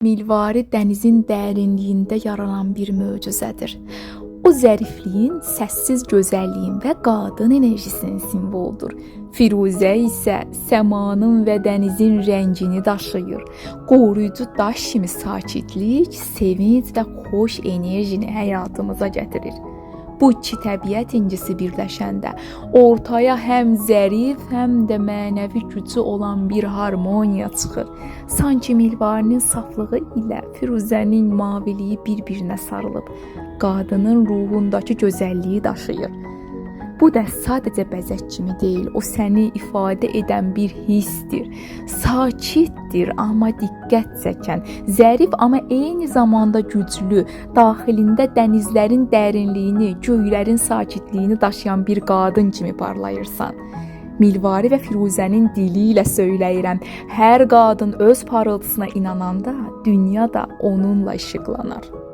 Milvari dənizin dərinliyində yaranan bir möcüzədir. O zərifliyin, səssiz gözəlliyin və qadın enerjisinin simvoludur. Firuzə isə səmanın və dənizin rəngini daşıyır. Qoruyucu daş kimi sakitlik, sevinç və xoş enerjini həyatımıza gətirir. Bu iki təbiət incisi birləşəndə ortaya həm zərif, həm də mənəvi gücü olan bir harmoniya çıxır. Sanki Milvarinin saflığı ilə Firuzənin maviliyi bir-birinə sarılıb, qadının ruhundakı gözəlliyi daşıyır. Bu da sadəcə bəzək kimi deyil, o səni ifadə edən bir hissdir. Sakitdir, amma diqqət çəkən, zərif, amma eyni zamanda güclü, daxilində dənizlərin dərinliyini, göylərin sakitliyini daşıyan bir qadın kimi parlayırsan. Milvari və Firuzənin dili ilə söyləyirəm, hər qadın öz parıltısına inananda dünya da onunla işıqlanar.